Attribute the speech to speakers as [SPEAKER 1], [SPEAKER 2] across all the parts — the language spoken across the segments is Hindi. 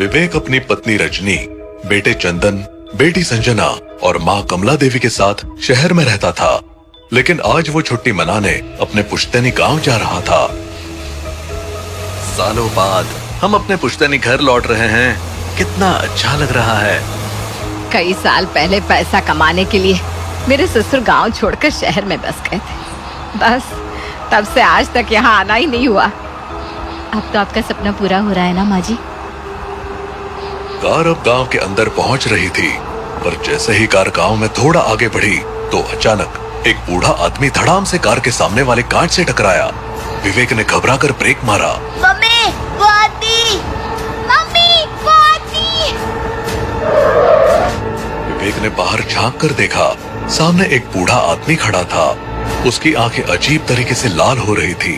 [SPEAKER 1] विवेक अपनी पत्नी रजनी, बेटे चंदन, बेटी संजना और माँ कमला देवी के साथ शहर में रहता था। लेकिन आज वो छुट्टी मनाने अपने पुश्तैनी गांव जा रहा था। सालों बाद हम अपने पुश्तैनी घर लौट रहे हैं। कितना अच्छा लग रहा है।
[SPEAKER 2] कई साल पहले पैसा कमाने के लिए मेरे ससुर गांव छोड़कर शहर में बस गए थे। बस तब से आज तक यहाँ आना ही नहीं हुआ। अब तो आपका सपना पूरा हो रहा है ना माँ जी?
[SPEAKER 1] कार अब गांव के अंदर पहुंच रही थी, पर जैसे ही कार गांव में थोड़ा आगे बढ़ी तो अचानक एक बूढ़ा आदमी धड़ाम से कार के सामने वाले कांच से टकराया। विवेक ने घबराकर ब्रेक मारा।
[SPEAKER 3] मम्मी वो आती! मम्मी वो आती!
[SPEAKER 1] विवेक ने बाहर झांक कर देखा, सामने एक बूढ़ा आदमी खड़ा था। उसकी आंखें अजीब तरीके से लाल हो रही थी।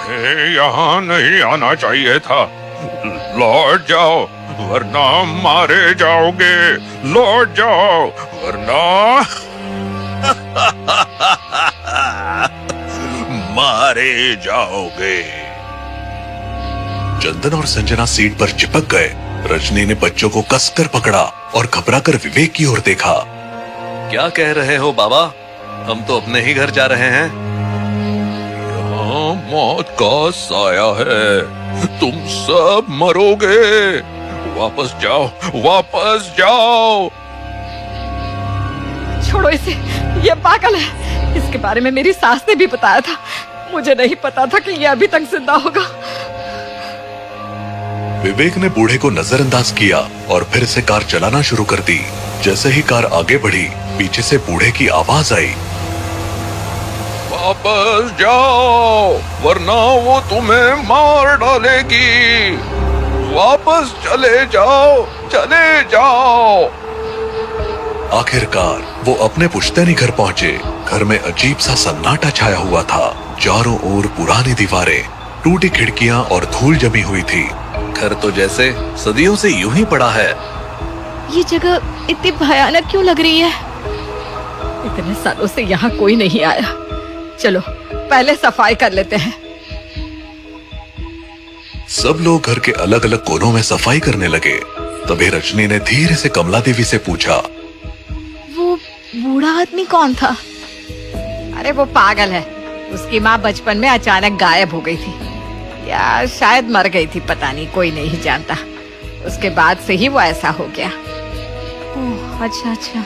[SPEAKER 4] तुम्हें यहाँ नहीं आना चाहिए था। लौट जाओ वरना मारे जाओगे। लौट जाओ वरना मारे जाओगे।
[SPEAKER 1] चंदन और संजना सीट पर चिपक गए। रजनी ने बच्चों को कसकर पकड़ा और घबराकर विवेक की ओर देखा। क्या कह रहे हो बाबा? हम तो अपने ही घर जा रहे हैं।
[SPEAKER 4] यहाँ मौत का साया है, तुम सब मरोगे। वापस जाओ, वापस जाओ।
[SPEAKER 2] छोड़ो इसे, ये पागल है। इसके बारे में मेरी सास ने भी बताया था। मुझे नहीं पता था कि ये अभी तक जिंदा होगा।
[SPEAKER 1] विवेक ने बूढ़े को नजरअंदाज किया और फिर से कार चलाना शुरू कर दी। जैसे ही कार आगे बढ़ी, पीछे से बूढ़े की आवाज आई।
[SPEAKER 4] वापस जाओ वरना वो तुम्हें मार डालेगी। वापस चले जाओ, चले जाओ।
[SPEAKER 1] आखिरकार वो अपने पुश्तैनी घर पहुंचे। घर में अजीब सा सन्नाटा छाया हुआ था। चारों ओर पुरानी दीवारें, टूटी खिड़कियां और धूल जमी हुई थी। घर तो जैसे सदियों से यूं ही पड़ा है।
[SPEAKER 2] ये जगह इतनी भयानक क्यों लग रही है? इतने सालों से यहाँ कोई नहीं आया। चलो पहले सफाई कर लेते हैं।
[SPEAKER 1] सब लोग घर के अलग अलग कोनों में सफाई करने लगे। तभी रजनी ने धीरे से कमला देवी से पूछा,
[SPEAKER 2] वो बूढ़ा आदमी कौन था? अरे वो पागल है। उसकी माँ बचपन में अचानक गायब हो गई थी, या शायद मर गई थी, पता नहीं, कोई नहीं जानता। उसके बाद से ही वो ऐसा हो गया। ओह, अच्छा अच्छा।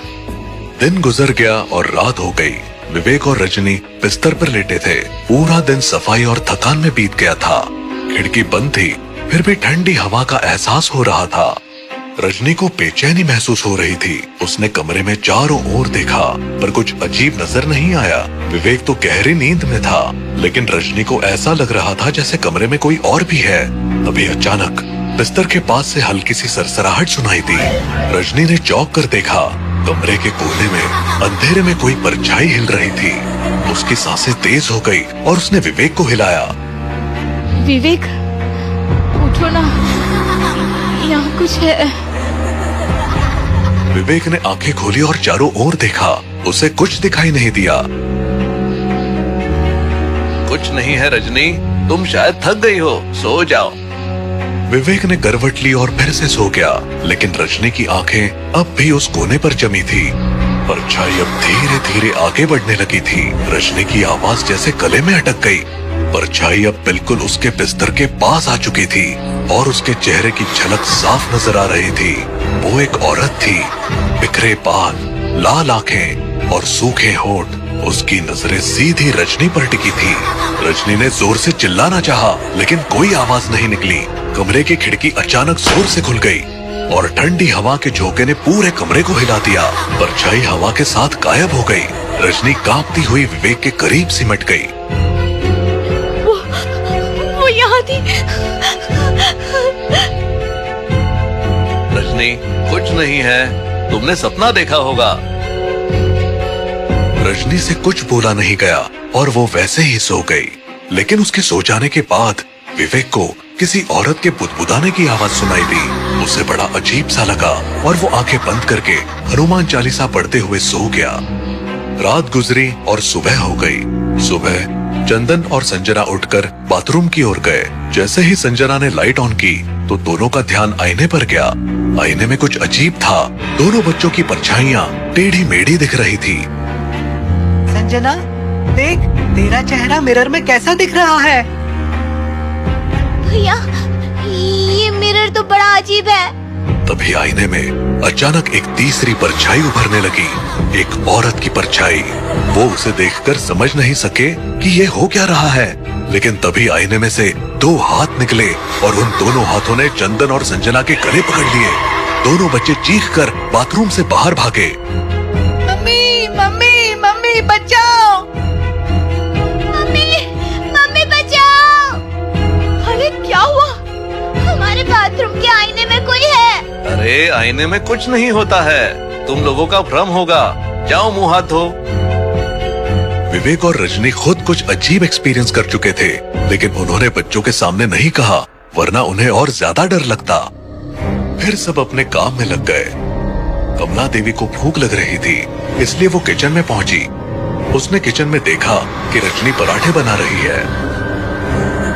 [SPEAKER 1] दिन गुजर गया और रात हो गई। विवेक और रजनी बिस्तर पर लेटे थे। पूरा दिन सफाई और थकान में बीत गया था। खिड़की बंद थी, फिर भी ठंडी हवा का एहसास हो रहा था। रजनी को बेचैनी महसूस हो रही थी। उसने कमरे में चारों ओर देखा, पर कुछ अजीब नजर नहीं आया। विवेक तो गहरी नींद में था, लेकिन रजनी को ऐसा लग रहा था जैसे कमरे में कोई और भी है। तभी अचानक बिस्तर के पास से हल्की सी सरसराहट सुनाई दी। रजनी ने चौंक कर देखा। कमरे के कोने में अंधेरे में कोई परछाई हिल रही थी। उसकी सांसें तेज हो गई और उसने विवेक को हिलाया।
[SPEAKER 2] विवेक, उठो ना, यहाँ कुछ है।
[SPEAKER 1] विवेक ने आंखें खोली और चारों ओर देखा। उसे कुछ दिखाई नहीं दिया। कुछ नहीं है रजनी, तुम शायद थक गई हो, सो जाओ। विवेक ने करवट ली और फिर से सो गया, लेकिन रजनी की आंखें अब भी उस कोने पर जमी थी। परछाई अब धीरे धीरे आगे बढ़ने लगी थी। रजनी की आवाज जैसे गले में अटक गई। परछाई अब बिल्कुल उसके बिस्तर के पास आ चुकी थी और उसके चेहरे की झलक साफ नजर आ रही थी। वो एक औरत थी, बिखरे बाल, लाल आंखें और सूखे होंठ। उसकी नजरें सीधी रजनी पर टिकी थी। रजनी ने जोर से चिल्लाना चाहा, लेकिन कोई आवाज नहीं निकली। कमरे की खिड़की अचानक जोर से खुल गई और ठंडी हवा के झोंके ने पूरे कमरे को हिला दिया। परछाई हवा के साथ गायब हो गई। रजनी कांपती हुई विवेक के करीब सिमट गई।
[SPEAKER 2] वो यहाँ थी।
[SPEAKER 1] रजनी, कुछ नहीं है, तुमने सपना देखा होगा। रजनी से कुछ बोला नहीं गया और वो वैसे ही सो गई। लेकिन उसके सो जाने के बाद विवेक को किसी औरत के बुदबुदाने की आवाज सुनाई दी। उसे बड़ा अजीब सा लगा और वो आंखें बंद करके हनुमान चालीसा पढ़ते हुए सो गया। रात गुजरी और सुबह हो गई। सुबह चंदन और संजना उठकर बाथरूम की ओर गए, जैसे ही संजना ने लाइट ऑन की तो दोनों का ध्यान आईने पर गया। आईने में कुछ अजीब था। दोनों बच्चों की परछाइयाँ टेढ़ी मेढ़ी दिख रही थी।
[SPEAKER 5] संजना, देख, तेरा चेहरा मिरर में कैसा दिख रहा है।
[SPEAKER 3] भैया, ये मिरर तो बड़ा अजीब है।
[SPEAKER 1] तभी आईने में अचानक एक तीसरी परछाई उभरने लगी, एक औरत की परछाई। वो उसे देखकर समझ नहीं सके कि ये हो क्या रहा है, लेकिन तभी आईने में से 2 हाथ निकले और उन दोनों हाथों ने चंदन और संजना के गले पकड़ लिए। दोनों बच्चे चीखकर बाथरूम से बाहर भागे।
[SPEAKER 5] मम्मी, मम्मी, मम्मी बचाओ!
[SPEAKER 3] मम्मी, मम्मी बचाओ!
[SPEAKER 2] अरे क्या हुआ?
[SPEAKER 3] हमारे बाथरूम के आईने में कोई है।
[SPEAKER 4] अरे आईने में कुछ नहीं होता है, तुम लोगों का भ्रम होगा। जाओ मुंह हाथ धो।
[SPEAKER 1] विवेक और रजनी खुद कुछ अजीब एक्सपीरियंस कर चुके थे, लेकिन उन्होंने बच्चों के सामने नहीं कहा, वरना उन्हें और ज्यादा डर लगता। फिर सब अपने काम में लग गए। कमला देवी को भूख लग रही थी, इसलिए वो किचन में पहुंची। उसने किचन में देखा कि रजनी पराठे बना रही है।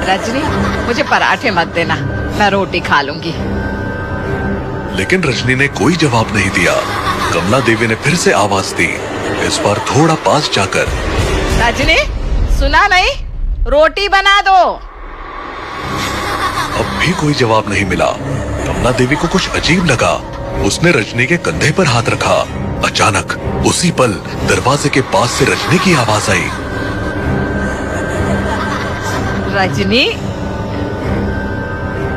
[SPEAKER 2] रजनी, मुझे पराठे मत देना, मैं रोटी खा लूंगी।
[SPEAKER 1] लेकिन रजनी ने कोई जवाब नहीं दिया। कमला देवी ने फिर से आवाज दी, इस बार थोड़ा पास जाकर।
[SPEAKER 2] रजनी, सुना नहीं? रोटी बना दो।
[SPEAKER 1] अब भी कोई जवाब नहीं मिला। कमला देवी को कुछ अजीब लगा। उसने रजनी के कंधे पर हाथ रखा। अचानक उसी पल दरवाजे के पास से रजनी की आवाज आई।
[SPEAKER 2] रजनी,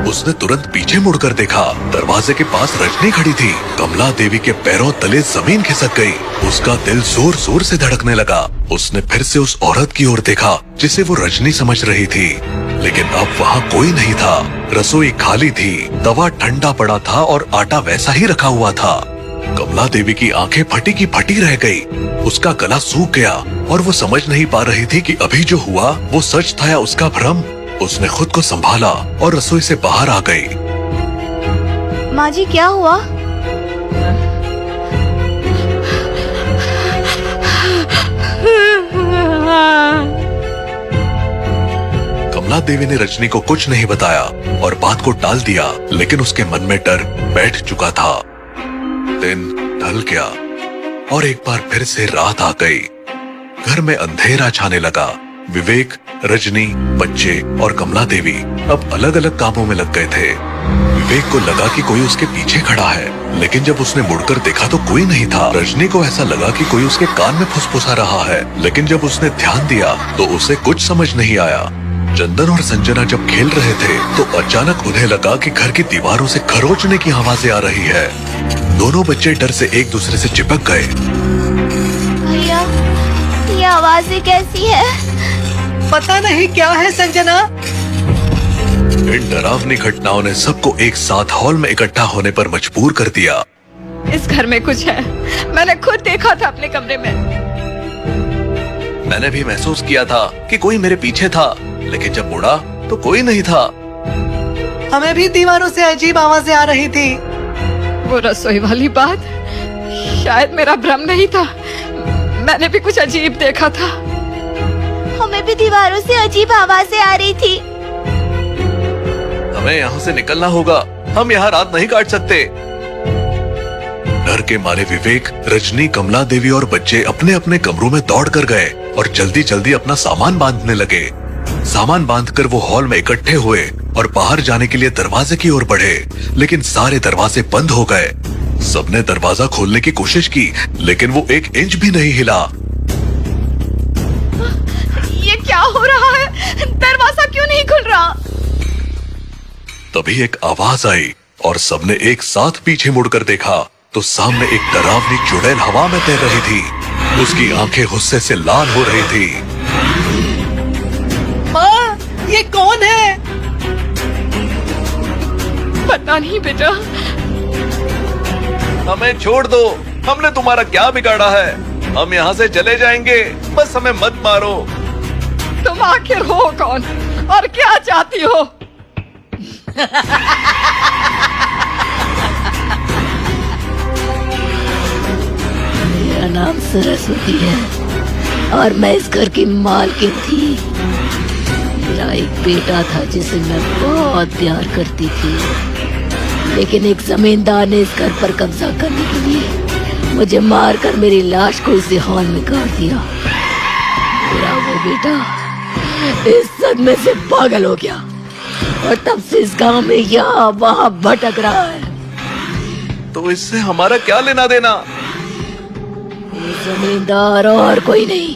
[SPEAKER 1] उसने तुरंत पीछे मुड़कर देखा। दरवाजे के पास रजनी खड़ी थी। कमला देवी के पैरों तले जमीन खिसक गई। उसका दिल जोर जोर से धड़कने लगा। उसने फिर से उस औरत की ओर देखा जिसे वो रजनी समझ रही थी, लेकिन अब वहाँ कोई नहीं था। रसोई खाली थी, तवा ठंडा पड़ा था और आटा वैसा ही रखा हुआ था। कमला देवी की आंखें फटी की फटी रह गई। उसका गला सूख गया और वो समझ नहीं पा रही थी कि अभी जो हुआ वो सच था या उसका भ्रम। उसने खुद को संभाला और रसोई से बाहर आ गई।
[SPEAKER 3] माँ जी, क्या हुआ?
[SPEAKER 1] कमला देवी ने रजनी को कुछ नहीं बताया और बात को टाल दिया, लेकिन उसके मन में डर बैठ चुका था। दिन ढल गया और एक बार फिर से रात आ गई। घर में अंधेरा छाने लगा। विवेक, रजनी, बच्चे और कमला देवी अब अलग अलग कामों में लग गए थे। विवेक को लगा कि कोई उसके पीछे खड़ा है, लेकिन जब उसने मुड़कर देखा तो कोई नहीं था। रजनी को ऐसा लगा कि कोई उसके कान में फुसफुसा रहा है, लेकिन जब उसने ध्यान दिया तो उसे कुछ समझ नहीं आया। चंदन और संजना जब खेल रहे थे तो अचानक उन्हें लगा कि घर की दीवारों से खरोचने की आवाजें आ रही है। दोनों बच्चे डर से एक दूसरे से चिपक गए।
[SPEAKER 3] भैया, ये आवाजें कैसी है?
[SPEAKER 5] पता नहीं क्या है संजना।
[SPEAKER 1] इन डरावनी घटनाओं ने सबको एक साथ हॉल में इकट्ठा होने पर मजबूर कर दिया।
[SPEAKER 2] इस घर में कुछ है, मैंने खुद देखा था अपने कमरे में।
[SPEAKER 1] मैंने भी महसूस किया था कि कोई मेरे पीछे था, लेकिन जब मुड़ा तो कोई नहीं था।
[SPEAKER 5] हमें भी दीवारों से अजीब आवाजें आ रही थी।
[SPEAKER 2] वो रसोई वाली बात शायद मेरा भ्रम नहीं था, मैंने भी कुछ अजीब देखा था।
[SPEAKER 3] हमें भी दीवारों से अजीब आवाजें आ रही थी।
[SPEAKER 1] हमें यहाँ से निकलना होगा, हम यहाँ रात नहीं काट सकते। डर के मारे विवेक, रजनी, कमला देवी और बच्चे अपने अपने कमरों में दौड़ कर गए और जल्दी जल्दी अपना सामान बांधने लगे। सामान बांधकर वो हॉल में इकट्ठे हुए और बाहर जाने के लिए दरवाजे की ओर बढ़े, लेकिन सारे दरवाजे बंद हो गए। सबने दरवाजा खोलने की कोशिश की, लेकिन वो 1 इंच भी नहीं हिला।
[SPEAKER 2] ये क्या हो रहा है? दरवाजा क्यों नहीं खुल रहा?
[SPEAKER 1] तभी एक आवाज आई और सबने एक साथ पीछे मुड़कर देखा तो सामने एक डरावनी चुड़ैल हवा में तैर रही थी। उसकी आंखें गुस्से से लाल हो रही थी।
[SPEAKER 5] माँ, ये कौन है?
[SPEAKER 2] पता नहीं बेटा।
[SPEAKER 4] हमें छोड़ दो, हमने तुम्हारा क्या बिगाड़ा है? हम यहाँ से चले जाएंगे, बस हमें मत मारो।
[SPEAKER 2] तुम आखिर हो कौन और क्या चाहती हो?
[SPEAKER 6] मेरा नाम सरस्वती है और मैं इस घर की मालकिन थी। मेरा एक बेटा था जिसे मैं बहुत प्यार करती थी, लेकिन एक जमींदार ने इस घर पर कब्जा करने के लिए मुझे मारकर मेरी लाश को इसी हॉल में गाड़ दिया। मेरा वो बेटा इस सदमे से पागल हो गया और तब से इस गांव में यहाँ वहाँ भटक रहा है।
[SPEAKER 4] तो इससे हमारा क्या लेना देना?
[SPEAKER 6] ये जमींदार और कोई नहीं,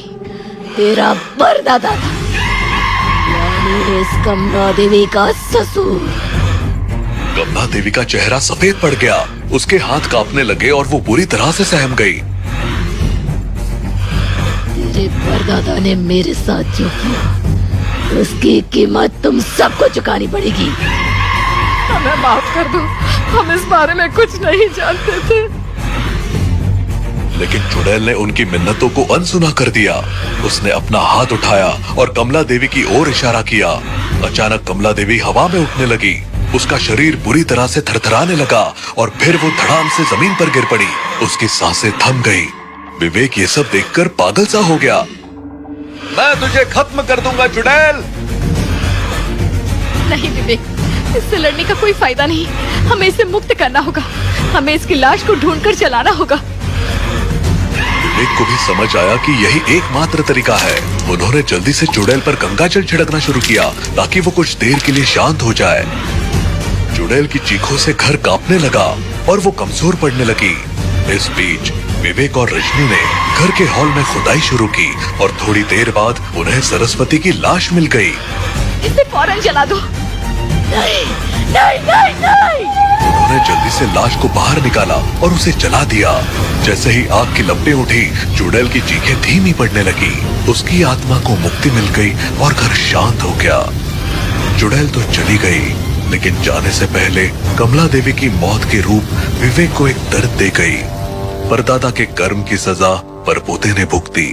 [SPEAKER 6] तेरा परदादा था, यानी इस कमला देवी का ससुर।
[SPEAKER 1] कमला देवी का चेहरा सफेद पड़ गया, उसके हाथ कांपने लगे और वो पूरी तरह से सहम गई।
[SPEAKER 6] तेरे परदादा ने मेरे साथ जो किया उसकी कीमत तुम सबको चुकानी पड़ेगी।
[SPEAKER 2] हमें माफ कर दो, हम इस बारे में कुछ नहीं जानते थे।
[SPEAKER 1] लेकिन चुड़ैल ने उनकी मिन्नतों को अनसुना कर दिया। उसने अपना हाथ उठाया और कमला देवी की ओर इशारा किया। अचानक कमला देवी हवा में उठने लगी, उसका शरीर बुरी तरह से थरथराने लगा और फिर वो धड़ाम से जमीन पर गिर पड़ी। उसकी सांसें थम गई। विवेक ये सब देखकर पागल सा हो गया।
[SPEAKER 4] मैं तुझे खत्म कर दूंगा चुड़ैल।
[SPEAKER 2] नहीं विवेक, इससे लड़ने का कोई फायदा नहीं, हमें इसे मुक्त करना होगा, हमें इसकी लाश को ढूंढकर जलाना होगा।
[SPEAKER 1] विवेक को भी समझ आया कि यही एकमात्र तरीका है। उन्होंने जल्दी से चुड़ैल पर गंगा जल छिड़कना शुरू किया ताकि वो कुछ देर के लिए शांत हो जाए। चुड़ैल की चीखों से घर कांपने लगा और वो कमजोर पड़ने लगी। इस बीच विवेक और रजनी ने घर के हॉल में खुदाई शुरू की और थोड़ी देर बाद उन्हें सरस्वती की लाश मिल गई।
[SPEAKER 2] इसे फौरन जला दो।
[SPEAKER 6] नहीं नहीं नहीं नहीं।
[SPEAKER 1] उन्होंने जल्दी से लाश को बाहर निकाला और उसे जला दिया। जैसे ही आग की लपटें उठी, चुड़ैल की चीखें धीमी पड़ने लगी। उसकी आत्मा को मुक्ति मिल गई और घर शांत हो गया। चुड़ैल तो चली गई, लेकिन जाने से पहले कमला देवी की मौत के रूप विवेक को एक दर्द दे गई। परदादा के कर्म की सजा परपोते ने भुगती।